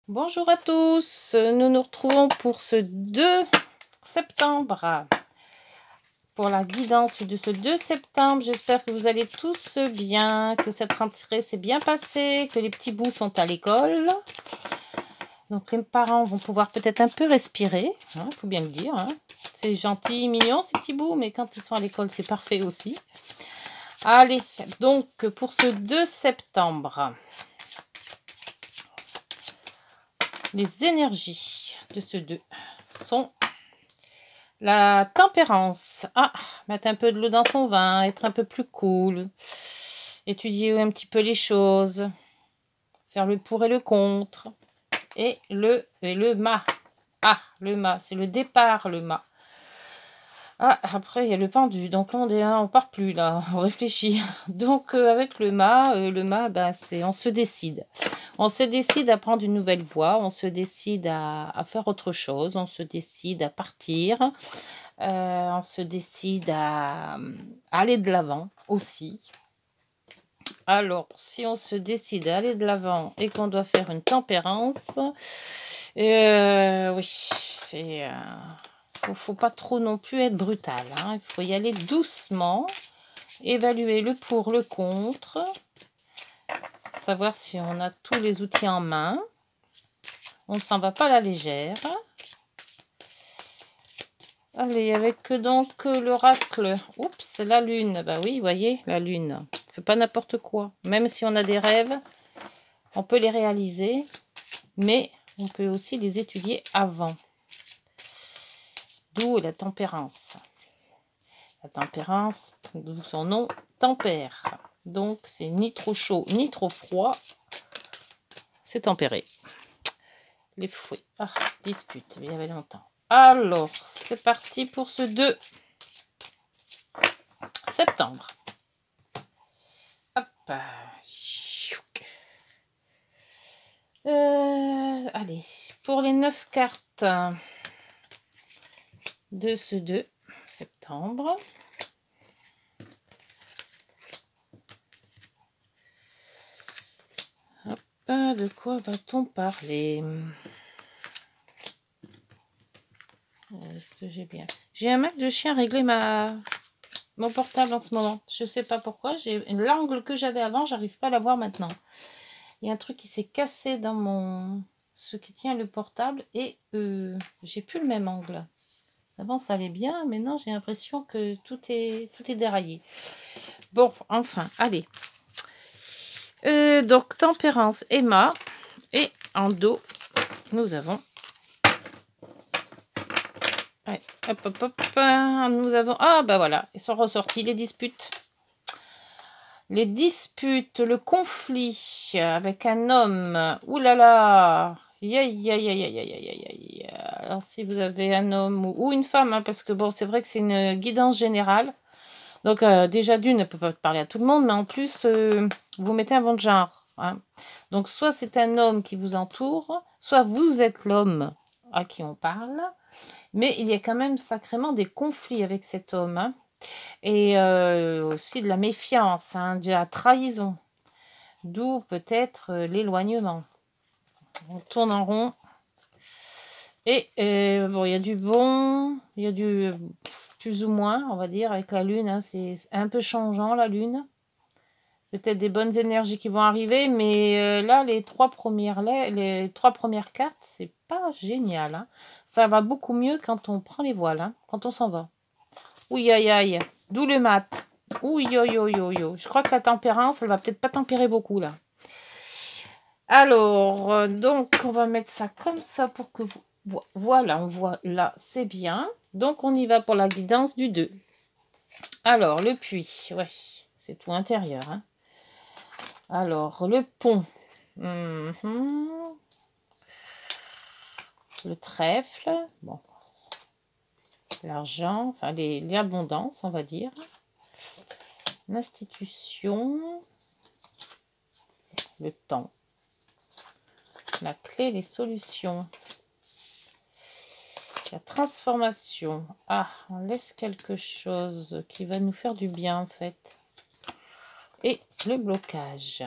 Bonjour à tous, nous nous retrouvons pour ce 2 septembre. Pour la guidance de ce 2 septembre, j'espère que vous allez tous bien, que cette rentrée s'est bien passée, que les petits bouts sont à l'école. Donc les parents vont pouvoir peut-être un peu respirer, il faut bien le dire. C'est gentil, mignon ces petits bouts, mais quand ils sont à l'école, c'est parfait aussi. Allez, donc pour ce 2 septembre, les énergies de ce 2 sont la tempérance. Mettre un peu de l'eau dans son vin, être un peu plus cool, étudier un petit peu les choses, faire le pour et le contre. Et le mât. Le mât, c'est le départ, le mât. Après, il y a le pendu. Donc là, on part plus, là. On réfléchit. Donc, avec le mât, c'est on se décide. On se décide à prendre une nouvelle voie. On se décide à faire autre chose. On se décide à partir. On se décide à aller de l'avant aussi. Alors, si on se décide à aller de l'avant et qu'on doit faire une tempérance, oui, c'est... faut pas trop non plus être brutal. Il faut y aller doucement, évaluer le pour, le contre, savoir si on a tous les outils en main. On ne s'en va pas à la légère. Allez, avec donc l'oracle. Oups, la lune. Bah oui, vous voyez, la lune. Fait pas n'importe quoi. Même si on a des rêves, on peut les réaliser, mais on peut aussi les étudier avant. D'où la tempérance. La tempérance, d'où son nom, tempère. Donc, c'est ni trop chaud, ni trop froid. C'est tempéré. Les fruits. Dispute, il y avait longtemps. Alors, c'est parti pour ce 2 septembre. Hop. Allez, pour les 9 cartes de ce 2 septembre. Hop, de quoi va-t-on parler? Est-ce que j'ai bien... J'ai un mal de chien réglé mon portable en ce moment. Je sais pas pourquoi. L'angle que j'avais avant, j'arrive pas à l'avoir maintenant. Il y a un truc qui s'est cassé dans ce qui tient le portable et j'ai plus le même angle. Avant ça allait bien, mais non, j'ai l'impression que tout est déraillé. Bon, enfin, allez. Donc tempérance, Emma, et en dos, nous avons... Ouais, hop, hop, hop. Nous avons... voilà, ils sont ressortis, les disputes. Les disputes, le conflit avec un homme. Ouh là là. Alors, si vous avez un homme ou une femme, parce que bon, c'est vrai que c'est une guidance générale. Donc, déjà d'une, ne peut pas parler à tout le monde, mais en plus, vous mettez un bon genre. Donc, soit c'est un homme qui vous entoure, soit vous êtes l'homme à qui on parle. Mais il y a quand même sacrément des conflits avec cet homme. Et aussi de la méfiance, de la trahison. D'où peut-être l'éloignement. On tourne en rond. Et bon, il y a du bon, il y a du plus ou moins, on va dire, avec la lune. C'est un peu changeant, la lune. Peut-être des bonnes énergies qui vont arriver, mais là, les trois premières cartes, c'est pas génial. Ça va beaucoup mieux quand on prend les voiles, quand on s'en va. Ouïe, aïe, aïe. D'où le mat. Ouïe, yo, yo, yo, yo. Je crois que la tempérance, elle va peut-être pas tempérer beaucoup, là. Alors, donc, on va mettre ça comme ça pour que vous... Voilà, on voit là, c'est bien. Donc, on y va pour la guidance du 2. Alors, le puits. Ouais, c'est tout intérieur, Alors, le pont. Le trèfle. Bon. L'argent. Enfin, l'abondance, on va dire. L'institution. Le temps. La clé, les solutions. La transformation. On laisse quelque chose qui va nous faire du bien, en fait. Et le blocage.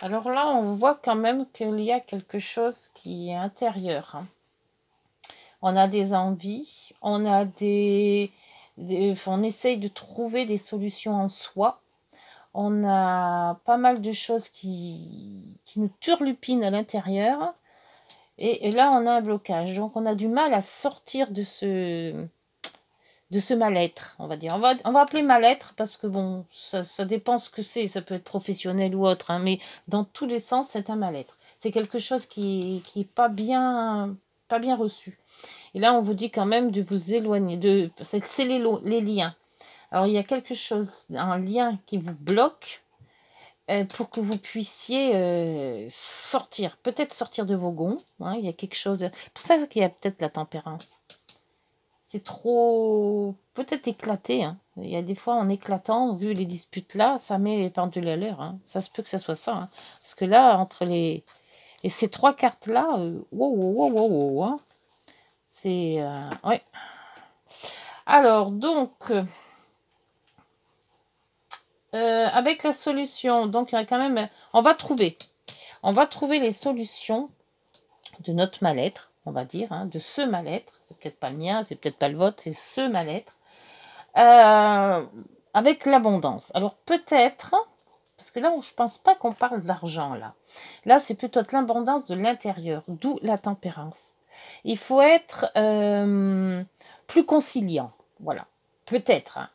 Alors là, on voit quand même qu'il y a quelque chose qui est intérieur. Hein. On a des envies, on a on essaye de trouver des solutions en soi. On a pas mal de choses qui nous turlupinent à l'intérieur. Et là, on a un blocage. Donc, on a du mal à sortir de ce mal-être, on va dire. On va appeler mal-être parce que, bon, ça dépend ce que c'est. Ça peut être professionnel ou autre. Hein, mais dans tous les sens, c'est un mal-être. C'est quelque chose qui est pas bien reçu. Et là, on vous dit quand même de vous éloigner. C'est les liens. Alors, il y a quelque chose, un lien qui vous bloque pour que vous puissiez sortir. Peut-être sortir de vos gonds. Hein, il y a quelque chose. Pour ça qu'il y a peut-être la tempérance. C'est trop... Peut-être éclaté. Hein. Il y a des fois, en éclatant, vu les disputes là, ça met les pendules à l'heure. Hein. Ça se peut que ça soit ça. Hein. Parce que là, entre les... Et ces trois cartes-là, wow, hein. C'est... ouais. Alors, donc... avec la solution, donc il y a quand même... On va trouver les solutions de notre mal-être, on va dire, hein, de ce mal-être. C'est peut-être pas le mien, c'est peut-être pas le vôtre, c'est ce mal-être. Avec l'abondance. Alors peut-être, parce que là, je pense pas qu'on parle d'argent, là. Là, c'est plutôt l'abondance de l'intérieur, d'où la tempérance. Il faut être plus conciliant, voilà. Peut-être, hein.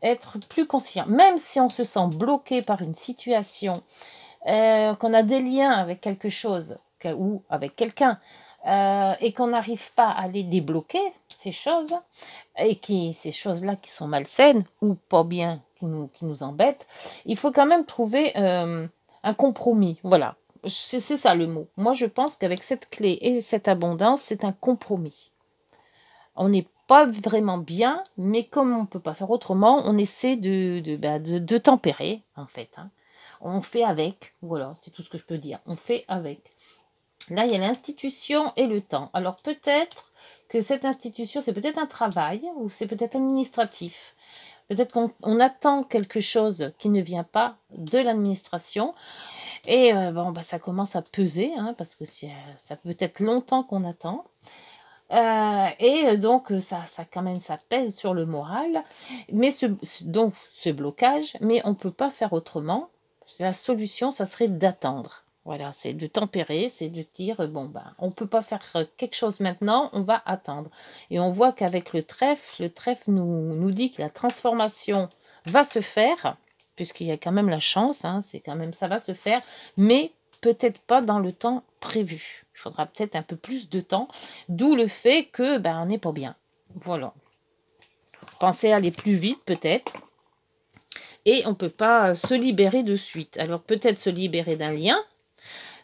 Être plus conciliant. Même si on se sent bloqué par une situation, qu'on a des liens avec quelque chose ou avec quelqu'un, et qu'on n'arrive pas à les débloquer, ces choses, et ces choses-là qui sont malsaines ou pas bien, qui nous embêtent, il faut quand même trouver un compromis. Voilà, c'est ça le mot. Moi, je pense qu'avec cette clé et cette abondance, c'est un compromis. On n'est pas vraiment bien, mais comme on ne peut pas faire autrement, on essaie de tempérer, en fait. Hein. On fait avec, voilà, c'est tout ce que je peux dire. On fait avec. Là, il y a l'institution et le temps. Alors peut-être que cette institution, c'est peut-être un travail ou c'est peut-être administratif. Peut-être qu'on attend quelque chose qui ne vient pas de l'administration. Et bon, ça commence à peser, hein, parce que ça peut être longtemps qu'on attend. Et donc, ça quand même, ça pèse sur le moral. Mais donc, ce blocage, mais on ne peut pas faire autrement. La solution, ça serait d'attendre. Voilà, c'est de tempérer, c'est de dire, bon, on ne peut pas faire quelque chose maintenant, on va attendre. Et on voit qu'avec le trèfle nous dit que la transformation va se faire, puisqu'il y a quand même la chance, hein, c'est quand même, ça va se faire, mais peut-être pas dans le temps prévu. Il faudra peut-être un peu plus de temps, d'où le fait que, on n'est pas bien. Voilà. Pensez à aller plus vite, peut-être. Et on ne peut pas se libérer de suite. Alors, peut-être se libérer d'un lien,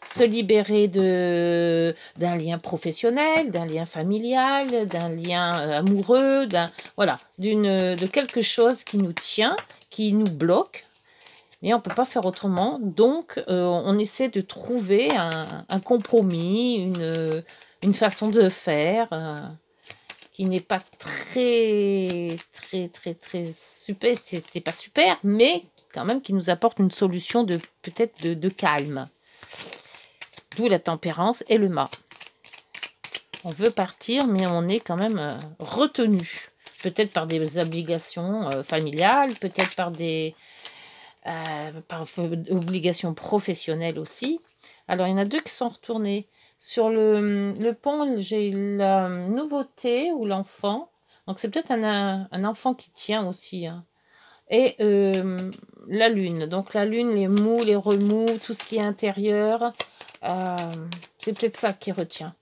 se libérer d'un lien professionnel, d'un lien familial, d'un lien amoureux, voilà, de quelque chose qui nous tient, qui nous bloque, mais on ne peut pas faire autrement. Donc, on essaie de trouver un compromis, une façon de faire qui n'est pas très super, c'était pas super, mais quand même qui nous apporte une solution peut-être de calme. D'où la tempérance et le mât. On veut partir, mais on est quand même retenu. Peut-être par des obligations familiales, peut-être par par obligations professionnelles aussi. Alors, il y en a deux qui sont retournés. Sur le pont, j'ai la nouveauté ou l'enfant. Donc, c'est peut-être un enfant qui tient aussi. Hein. Et la lune. Donc, la lune, les mous, les remous, tout ce qui est intérieur. C'est peut-être ça qui retient.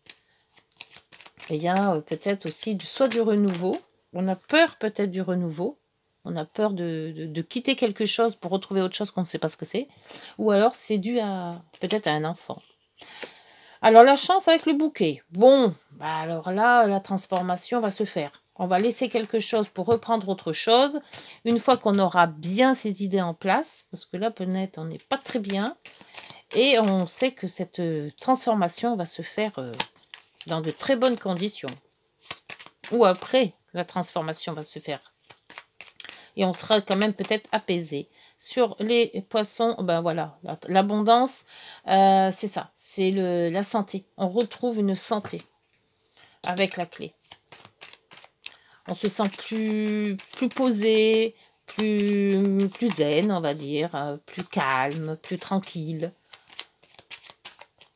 Et il y a peut-être aussi soit du renouveau. On a peur peut-être du renouveau. On a peur de quitter quelque chose pour retrouver autre chose qu'on ne sait pas ce que c'est. Ou alors c'est dû peut-être à un enfant. Alors la chance avec le bouquet. Bon, alors là, la transformation va se faire. On va laisser quelque chose pour reprendre autre chose. Une fois qu'on aura bien ces idées en place, parce que là, peut-être, on n'est pas très bien. Et on sait que cette transformation va se faire dans de très bonnes conditions. Ou après, la transformation va se faire. et on sera quand même peut-être apaisé. Sur les poissons, ben voilà, l'abondance, c'est ça, c'est la santé. On retrouve une santé avec la clé. On se sent plus posé, plus zen, on va dire, plus calme, plus tranquille.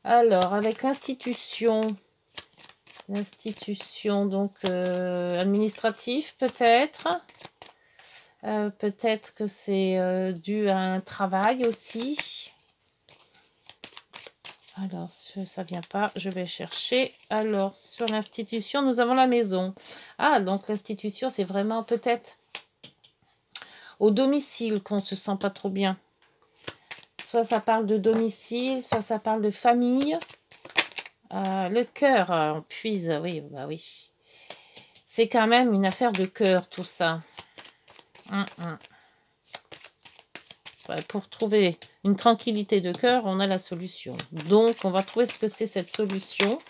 Alors, avec l'institution donc administrative peut-être. Peut-être que c'est dû à un travail aussi. Alors, ça vient pas, je vais chercher. Alors, sur l'institution, nous avons la maison. Ah, donc l'institution, c'est vraiment peut-être au domicile qu'on se sent pas trop bien. Soit ça parle de domicile, soit ça parle de famille. Le cœur, on puise, oui, bah oui. C'est quand même une affaire de cœur, tout ça. Ouais, pour trouver une tranquillité de cœur, on a la solution. Donc, on va trouver ce que c'est cette solution.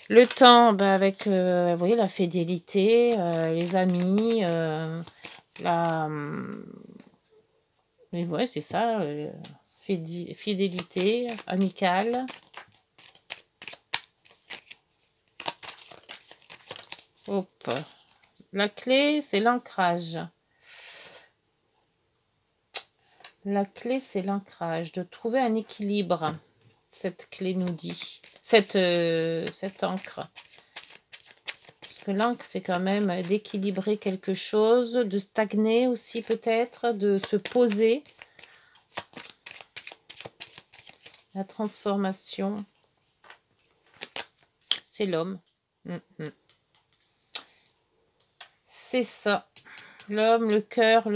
Le temps, bah, avec, vous voyez, la fidélité, les amis, mais ouais, c'est ça, fidélité, amicale. Hop. La clé, c'est l'ancrage. La clé, c'est l'ancrage. De trouver un équilibre. Cette clé nous dit. Cette encre. Parce que l'encre, c'est quand même d'équilibrer quelque chose, de stagner aussi peut-être, de se poser. La transformation. C'est l'homme. C'est ça. L'homme, le cœur,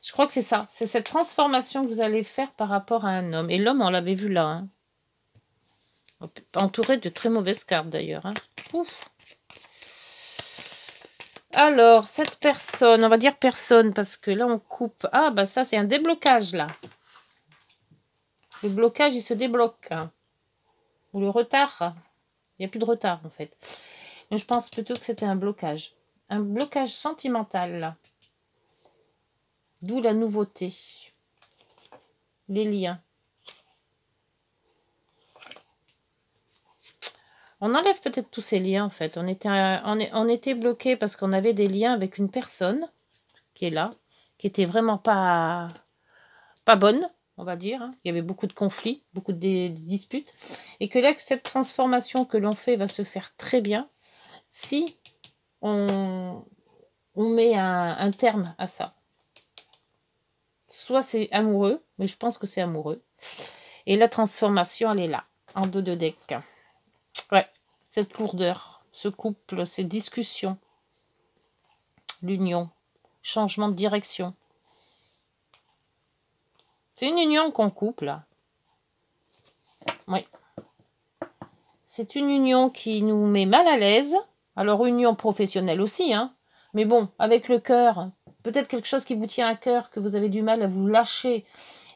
Je crois que c'est ça. C'est cette transformation que vous allez faire par rapport à un homme. Et l'homme, on l'avait vu là. Hein. Entouré de très mauvaises cartes d'ailleurs. Hein. Ouf. Alors, cette personne, on va dire personne, parce que là, on coupe. Ah, bah ça, c'est un déblocage, là. Le blocage, il se débloque. Hein. Ou le retard. Il n'y a plus de retard, en fait. Mais je pense plutôt que c'était un blocage. Un blocage sentimental, là. D'où la nouveauté. Les liens. On enlève peut-être tous ces liens, en fait. On était bloqué parce qu'on avait des liens avec une personne qui est là, qui était vraiment pas bonne, on va dire. Hein. Il y avait beaucoup de conflits, beaucoup de disputes. Et que là, cette transformation que l'on fait va se faire très bien si on met un terme à ça. Soit c'est amoureux, mais je pense que c'est amoureux. Et la transformation, elle est là, en dos de deck. Ouais, cette lourdeur, ce couple, ces discussions, l'union, changement de direction. C'est une union qu'on coupe, là. Oui. C'est une union qui nous met mal à l'aise. Alors, union professionnelle aussi, hein. Mais bon, avec le cœur, peut-être quelque chose qui vous tient à cœur, que vous avez du mal à vous lâcher.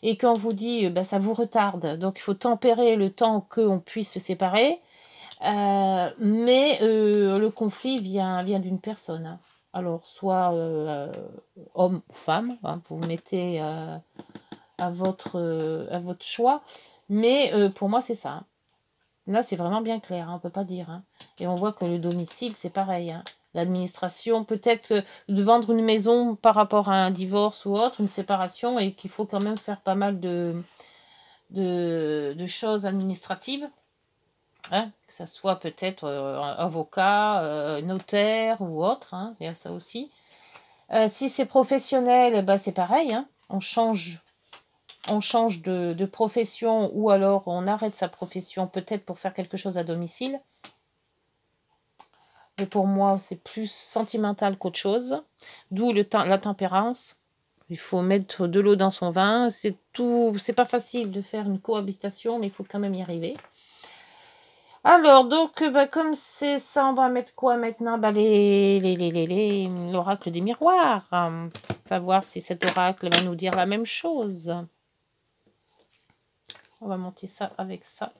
Et quand on vous dit, bah, ça vous retarde. Donc, il faut tempérer le temps qu'on puisse se séparer. Mais le conflit vient d'une personne. Hein. Alors, soit homme ou femme, hein, vous mettez à votre choix. Mais pour moi, c'est ça. Hein. Là, c'est vraiment bien clair, hein, on ne peut pas dire. Hein. Et on voit que le domicile, c'est pareil. Hein. L'administration, peut-être de vendre une maison par rapport à un divorce ou autre, une séparation, et qu'il faut quand même faire pas mal de choses administratives. Hein, que ce soit peut-être avocat, notaire ou autre, hein, il y a ça aussi. Si c'est professionnel, bah, c'est pareil, hein, on change de profession ou alors on arrête sa profession peut-être pour faire quelque chose à domicile. Mais pour moi, c'est plus sentimental qu'autre chose. D'où la tempérance. Il faut mettre de l'eau dans son vin. C'est pas facile de faire une cohabitation, mais il faut quand même y arriver. Alors, donc, bah, comme c'est ça, on va mettre quoi maintenant? Bah, l'oracle des miroirs. Savoir si cet oracle va nous dire la même chose. On va monter ça avec ça.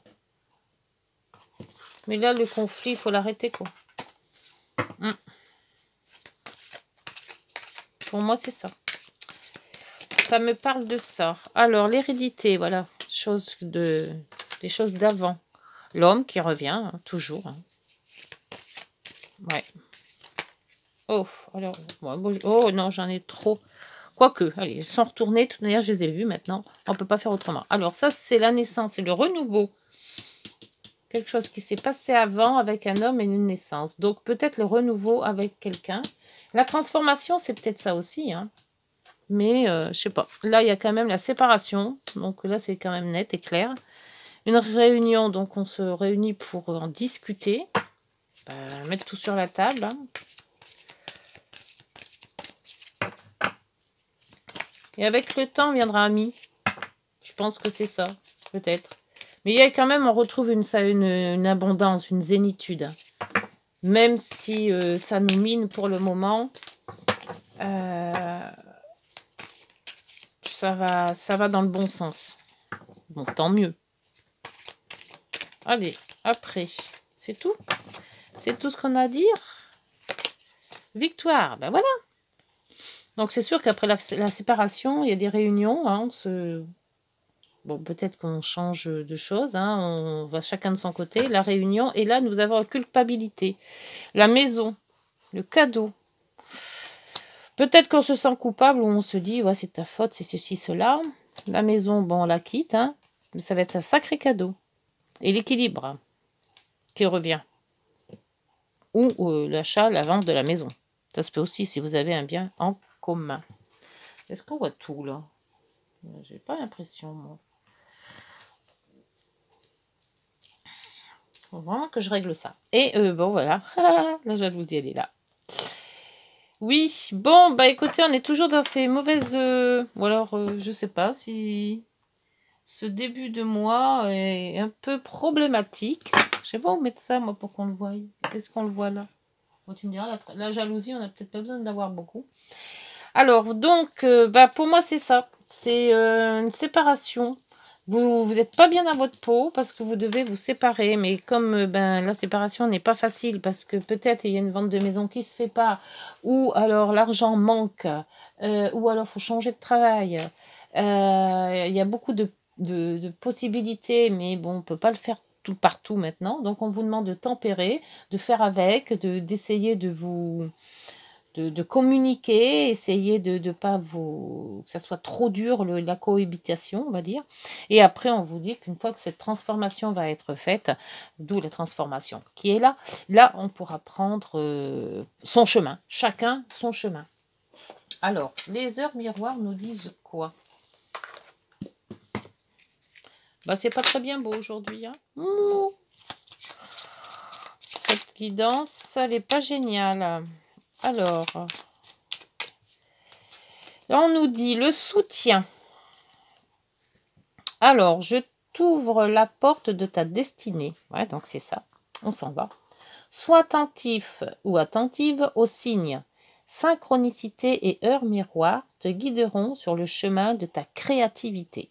Mais là, le conflit, il faut l'arrêter, quoi. pour moi, c'est ça. Ça me parle de ça. Alors, l'hérédité, voilà. Des choses d'avant. L'homme qui revient, hein, toujours. Hein. Ouais. Oh, alors, bon, oh non, j'en ai trop. Quoique, allez, ils sont retournés. De toute manière, je les ai vus maintenant. On ne peut pas faire autrement. Alors, ça, c'est la naissance, c'est le renouveau. Quelque chose qui s'est passé avant avec un homme et une naissance. Donc, peut-être le renouveau avec quelqu'un. La transformation, c'est peut-être ça aussi. Hein. Mais, je sais pas. Là, il y a quand même la séparation. Donc, là, c'est quand même net et clair. Une réunion, donc on se réunit pour en discuter. Mettre tout sur la table. Hein. Et avec le temps viendra ami. Je pense que c'est ça, peut-être. Mais il y a quand même, on retrouve une abondance, une zénitude. Même si ça nous mine pour le moment, ça va dans le bon sens. Bon, tant mieux. Allez, après, c'est tout. C'est tout ce qu'on a à dire. Victoire, ben voilà. Donc c'est sûr qu'après la séparation, il y a des réunions. Hein, bon, peut-être qu'on change de choses. Hein, on va chacun de son côté. La réunion. Et là, nous avons la culpabilité. La maison. Le cadeau. Peut-être qu'on se sent coupable ou on se dit, ouais, c'est ta faute, c'est ceci, cela. La maison, bon, on la quitte. Hein, mais ça va être un sacré cadeau. Et l'équilibre qui revient. Ou l'achat, la vente de la maison. Ça se peut aussi si vous avez un bien en commun. Est-ce qu'on voit tout là? J'ai pas l'impression, moi. Faut vraiment que je règle ça. Et bon, voilà. La jalousie, elle est là. Oui, bon, bah écoutez, on est toujours dans ces mauvaises... ou alors, je sais pas si ce début de mois est un peu problématique. Je sais pas où mettre ça, moi, pour qu'on le voie. Est-ce qu'on le voit là? Bon, tu me diras, la jalousie, on n'a peut-être pas besoin de l'avoir beaucoup. Alors, donc, bah, pour moi, c'est ça. C'est une séparation. Vous n'êtes pas bien dans votre peau parce que vous devez vous séparer. Mais comme la séparation n'est pas facile parce que peut-être il y a une vente de maison qui ne se fait pas, ou alors l'argent manque, ou alors il faut changer de travail. Il y a beaucoup de possibilités, mais bon, on ne peut pas le faire tout partout maintenant. Donc, on vous demande de tempérer, de faire avec, d'essayer de vous... De communiquer, essayer de ne pas que ça soit trop dur, la cohabitation, on va dire. Et après, on vous dit qu'une fois que cette transformation va être faite, d'où la transformation qui est là, on pourra prendre son chemin, chacun son chemin. Alors, les heures miroirs nous disent quoi? Bah, c'est pas très bien beau aujourd'hui. Hein. Cette guidance, elle n'est pas géniale. Alors, là, on nous dit le soutien. Alors, je t'ouvre la porte de ta destinée. Ouais, donc c'est ça. On s'en va. Sois attentif ou attentive aux signes. Synchronicité et heure miroir te guideront sur le chemin de ta créativité.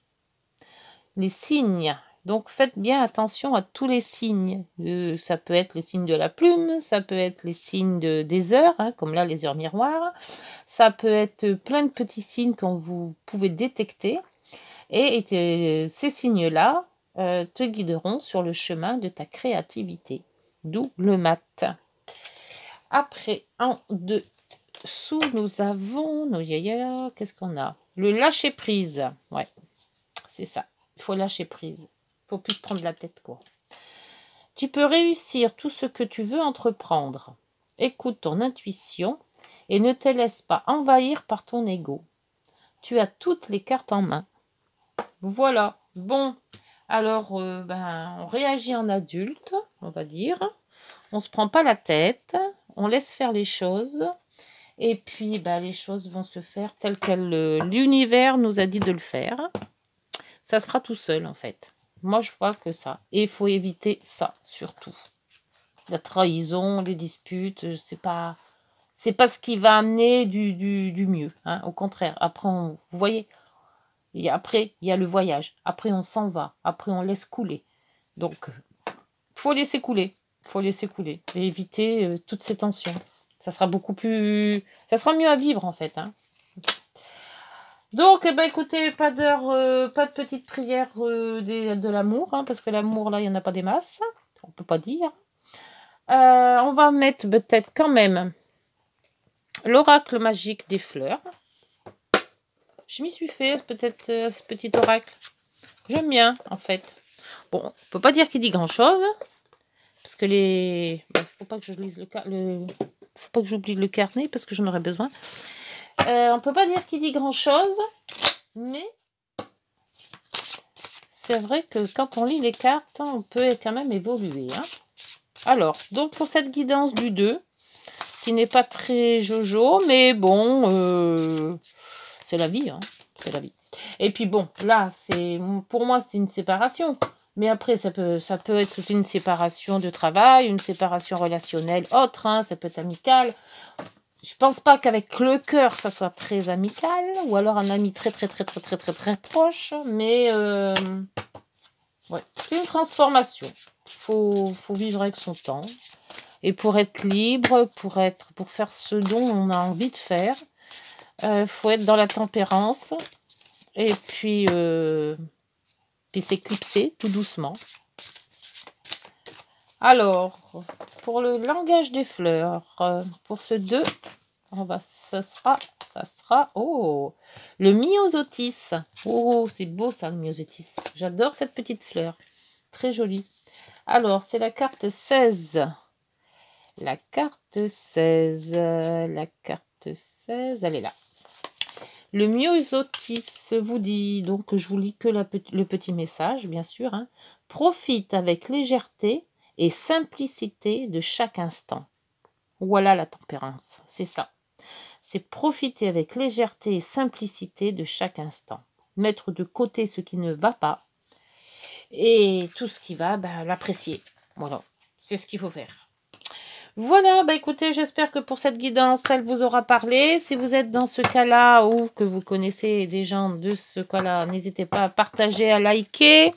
Les signes. Donc, faites bien attention à tous les signes. Ça peut être le signe de la plume, ça peut être les signes des heures, hein, comme là, les heures miroirs. Ça peut être plein de petits signes que vous pouvez détecter. Et ces signes-là te guideront sur le chemin de ta créativité. D'où le mat. Après, en dessous, nous avons... Qu'est-ce qu'on a? Le lâcher-prise. Ouais, c'est ça. Il faut lâcher prise. Il faut plus te prendre la tête, quoi. Tu peux réussir tout ce que tu veux entreprendre. Écoute ton intuition et ne te laisse pas envahir par ton ego. Tu as toutes les cartes en main. Voilà. Bon. Alors, on réagit en adulte, on va dire. On ne se prend pas la tête. On laisse faire les choses. Et puis, les choses vont se faire telles que l'univers nous a dit de le faire. Ça se fera tout seul, en fait. Moi, je vois que ça. Et il faut éviter ça, surtout. La trahison, les disputes, c'est pas ce qui va amener du mieux. Hein. Au contraire, après, vous voyez, après, il y a le voyage. Après, on s'en va. Après, on laisse couler. Donc, faut laisser couler. Faut laisser couler. Et éviter toutes ces tensions. Ça sera beaucoup plus... Ça sera mieux à vivre, en fait. Hein. Donc, eh ben, écoutez, pas d'heure, pas de petite prière de l'amour, hein, parce que l'amour, là, il n'y en a pas des masses. On peut pas dire. On va mettre peut-être quand même l'oracle magique des fleurs. Je m'y suis fait, peut-être, ce petit oracle. J'aime bien, en fait. Bon, on peut pas dire qu'il dit grand-chose. Parce que les... faut pas que je lise faut pas que j'oublie le carnet, parce que j'en aurai besoin. On peut pas dire qu'il dit grand-chose. Mais c'est vrai que quand on lit les cartes, hein, on peut quand même évoluer. Hein. Alors, donc pour cette guidance du 2, qui n'est pas très jojo, mais bon, c'est la vie. Hein, c'est la vie. Et puis bon, là, pour moi, c'est une séparation. Mais après, ça peut être aussi une séparation de travail, une séparation relationnelle autre, hein, ça peut être amical. Je pense pas qu'avec le cœur, ça soit très amical, ou alors un ami très proche, mais ouais, c'est une transformation. Faut vivre avec son temps. Et pour être libre, pour faire ce dont on a envie de faire, faut être dans la tempérance. Et puis s'éclipser tout doucement. Alors, pour le langage des fleurs, pour ce 2, ça sera, oh, le myosotis. Oh, c'est beau ça, le myosotis. J'adore cette petite fleur. Très jolie. Alors, c'est la carte 16. La carte 16. La carte 16, elle est là. Le myosotis vous dit, donc je vous lis que le petit message, bien sûr. Hein. Profite avec légèreté et simplicité de chaque instant. Voilà la tempérance, c'est ça. C'est profiter avec légèreté et simplicité de chaque instant. Mettre de côté ce qui ne va pas et tout ce qui va, l'apprécier. Voilà, c'est ce qu'il faut faire. Voilà, écoutez, j'espère que pour cette guidance, elle vous aura parlé. Si vous êtes dans ce cas-là ou que vous connaissez des gens de ce cas-là, n'hésitez pas à partager, à liker,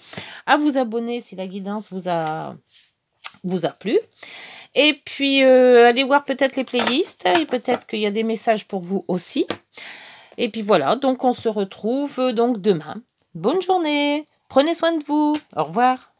à vous abonner si la guidance vous a plu. Et puis, allez voir peut-être les playlists et peut-être qu'il y a des messages pour vous aussi. Et puis voilà, donc on se retrouve donc demain. Bonne journée, prenez soin de vous, au revoir.